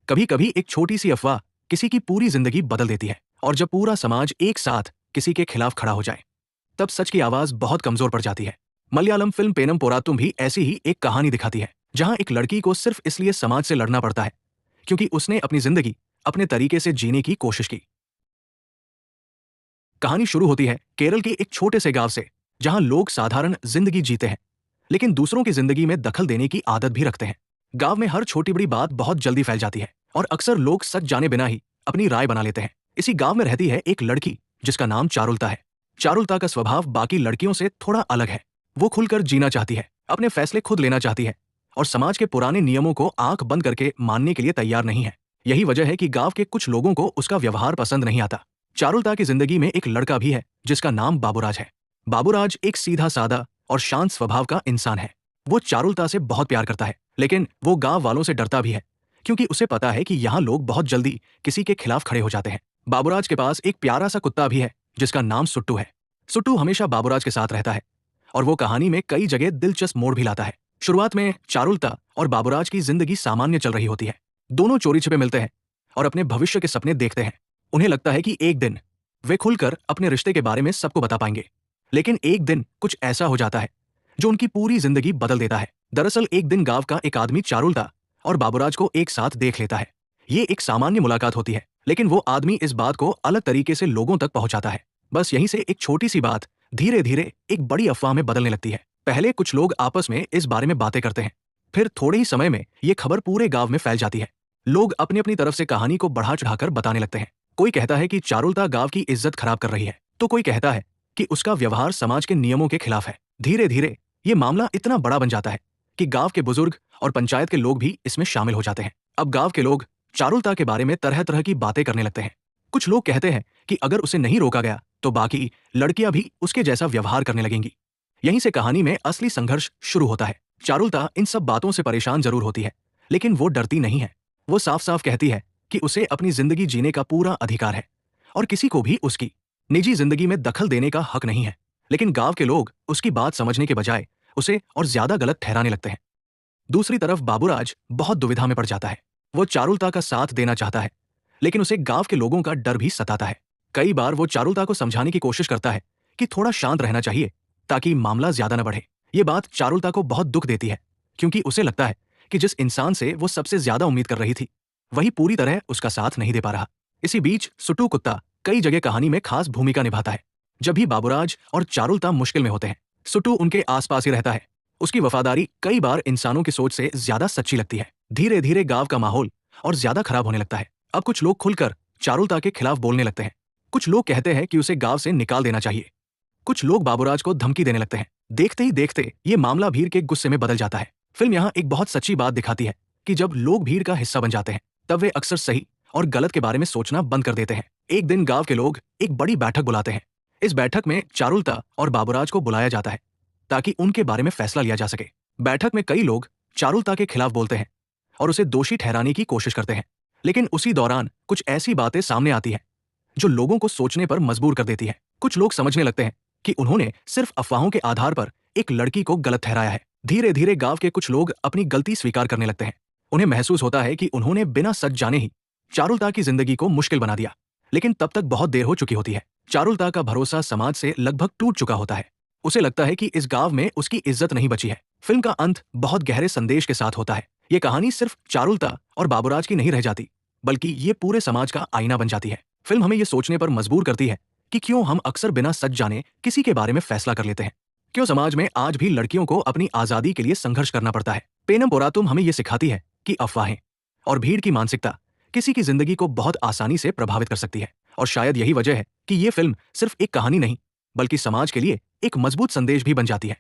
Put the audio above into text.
कभी कभी एक छोटी सी अफवाह किसी की पूरी जिंदगी बदल देती है, और जब पूरा समाज एक साथ किसी के खिलाफ खड़ा हो जाए तब सच की आवाज बहुत कमजोर पड़ जाती है। मलयालम फिल्म पेनम पोरातुम भी ऐसी ही एक कहानी दिखाती है, जहां एक लड़की को सिर्फ इसलिए समाज से लड़ना पड़ता है क्योंकि उसने अपनी जिंदगी अपने तरीके से जीने की कोशिश की। कहानी शुरू होती है केरल के एक छोटे से गांव से, जहां लोग साधारण जिंदगी जीते हैं लेकिन दूसरों की जिंदगी में दखल देने की आदत भी रखते हैं। गांव में हर छोटी बड़ी बात बहुत जल्दी फैल जाती है और अक्सर लोग सच जाने बिना ही अपनी राय बना लेते हैं। इसी गांव में रहती है एक लड़की जिसका नाम चारुलता है। चारुलता का स्वभाव बाकी लड़कियों से थोड़ा अलग है। वो खुलकर जीना चाहती है, अपने फैसले खुद लेना चाहती है और समाज के पुराने नियमों को आंख बंद करके मानने के लिए तैयार नहीं है। यही वजह है कि गांव के कुछ लोगों को उसका व्यवहार पसंद नहीं आता। चारुलता की जिंदगी में एक लड़का भी है जिसका नाम बाबूराज है। बाबूराज एक सीधा सादा और शांत स्वभाव का इंसान है। वो चारुलता से बहुत प्यार करता है, लेकिन वो गांव वालों से डरता भी है क्योंकि उसे पता है कि यहाँ लोग बहुत जल्दी किसी के खिलाफ खड़े हो जाते हैं। बाबूराज के पास एक प्यारा सा कुत्ता भी है जिसका नाम सुट्टू है। सुट्टू हमेशा बाबूराज के साथ रहता है और वो कहानी में कई जगह दिलचस्प मोड़ भी लाता है। शुरुआत में चारुलता और बाबूराज की जिंदगी सामान्य चल रही होती है। दोनों चोरी छिपे मिलते हैं और अपने भविष्य के सपने देखते हैं। उन्हें लगता है कि एक दिन वे खुलकर अपने रिश्ते के बारे में सबको बता पाएंगे। लेकिन एक दिन कुछ ऐसा हो जाता है जो उनकी पूरी जिंदगी बदल देता है। दरअसल एक दिन गांव का एक आदमी चारुलता और बाबूराज को एक साथ देख लेता है। ये एक सामान्य मुलाकात होती है, लेकिन वो आदमी इस बात को अलग तरीके से लोगों तक पहुंचाता है। बस यहीं से एक छोटी सी बात धीरे धीरे एक बड़ी अफवाह में बदलने लगती है। पहले कुछ लोग आपस में इस बारे में बातें करते हैं, फिर थोड़े ही समय में ये खबर पूरे गांव में फैल जाती है। लोग अपनी अपनी तरफ से कहानी को बढ़ा चढ़ाकर बताने लगते हैं। कोई कहता है कि चारुलता गांव की इज्जत खराब कर रही है, तो कोई कहता है कि उसका व्यवहार समाज के नियमों के खिलाफ है। धीरे धीरे ये मामला इतना बड़ा बन जाता है कि गांव के बुजुर्ग और पंचायत के लोग भी इसमें शामिल हो जाते हैं। अब गांव के लोग चारुलता के बारे में तरह तरह की बातें करने लगते हैं। कुछ लोग कहते हैं कि अगर उसे नहीं रोका गया तो बाकी लड़कियां भी उसके जैसा व्यवहार करने लगेंगी। यहीं से कहानी में असली संघर्ष शुरू होता है। चारुलता इन सब बातों से परेशान जरूर होती है, लेकिन वो डरती नहीं है। वो साफ साफ कहती है कि उसे अपनी जिंदगी जीने का पूरा अधिकार है और किसी को भी उसकी निजी जिंदगी में दखल देने का हक नहीं है। लेकिन गांव के लोग उसकी बात समझने के बजाय उसे और ज्यादा गलत ठहराने लगते हैं। दूसरी तरफ बाबूराज बहुत दुविधा में पड़ जाता है। वो चारुलता का साथ देना चाहता है, लेकिन उसे गांव के लोगों का डर भी सताता है। कई बार वो चारुलता को समझाने की कोशिश करता है कि थोड़ा शांत रहना चाहिए ताकि मामला ज्यादा न बढ़े। ये बात चारुलता को बहुत दुख देती है क्योंकि उसे लगता है कि जिस इंसान से वो सबसे ज्यादा उम्मीद कर रही थी वही पूरी तरह उसका साथ नहीं दे पा रहा। इसी बीच सुट्टू कुत्ता कई जगह कहानी में खास भूमिका निभाता है। जब भी बाबूराज और चारुलता मुश्किल में होते हैं, सुट्टू उनके आसपास ही रहता है। उसकी वफादारी कई बार इंसानों की सोच से ज्यादा सच्ची लगती है। धीरे धीरे गांव का माहौल और ज्यादा खराब होने लगता है। अब कुछ लोग खुलकर चारुलता के खिलाफ बोलने लगते हैं। कुछ लोग कहते हैं कि उसे गांव से निकाल देना चाहिए। कुछ लोग बाबूराज को धमकी देने लगते हैं। देखते ही देखते ये मामला भीड़ के गुस्से में बदल जाता है। फिल्म यहाँ एक बहुत सच्ची बात दिखाती है कि जब लोग भीड़ का हिस्सा बन जाते हैं तब वे अक्सर सही और गलत के बारे में सोचना बंद कर देते हैं। एक दिन गांव के लोग एक बड़ी बैठक बुलाते हैं। इस बैठक में चारुलता और बाबूराज को बुलाया जाता है ताकि उनके बारे में फैसला लिया जा सके। बैठक में कई लोग चारुलता के खिलाफ बोलते हैं और उसे दोषी ठहराने की कोशिश करते हैं, लेकिन उसी दौरान कुछ ऐसी बातें सामने आती हैं जो लोगों को सोचने पर मजबूर कर देती है। कुछ लोग समझने लगते हैं कि उन्होंने सिर्फ अफवाहों के आधार पर एक लड़की को गलत ठहराया है। धीरे धीरे गांव के कुछ लोग अपनी गलती स्वीकार करने लगते हैं। उन्हें महसूस होता है कि उन्होंने बिना सच जाने ही चारुलता की जिंदगी को मुश्किल बना दिया, लेकिन तब तक बहुत देर हो चुकी होती है। चारुलता का भरोसा समाज से लगभग टूट चुका होता है। उसे लगता है कि इस गांव में उसकी इज्जत नहीं बची है। फिल्म का अंत बहुत गहरे संदेश के साथ होता है। ये कहानी सिर्फ चारुलता और बाबूराज की नहीं रह जाती, बल्कि ये पूरे समाज का आईना बन जाती है। फिल्म हमें ये सोचने पर मजबूर करती है कि क्यों हम अक्सर बिना सच जाने किसी के बारे में फैसला कर लेते हैं। क्यों समाज में आज भी लड़कियों को अपनी आजादी के लिए संघर्ष करना पड़ता है। पेनम पोरातुम हमें ये सिखाती है कि अफवाहें और भीड़ की मानसिकता किसी की जिंदगी को बहुत आसानी से प्रभावित कर सकती है। और शायद यही वजह है कि ये फिल्म सिर्फ एक कहानी नहीं, बल्कि समाज के लिए एक मजबूत संदेश भी बन जाती है।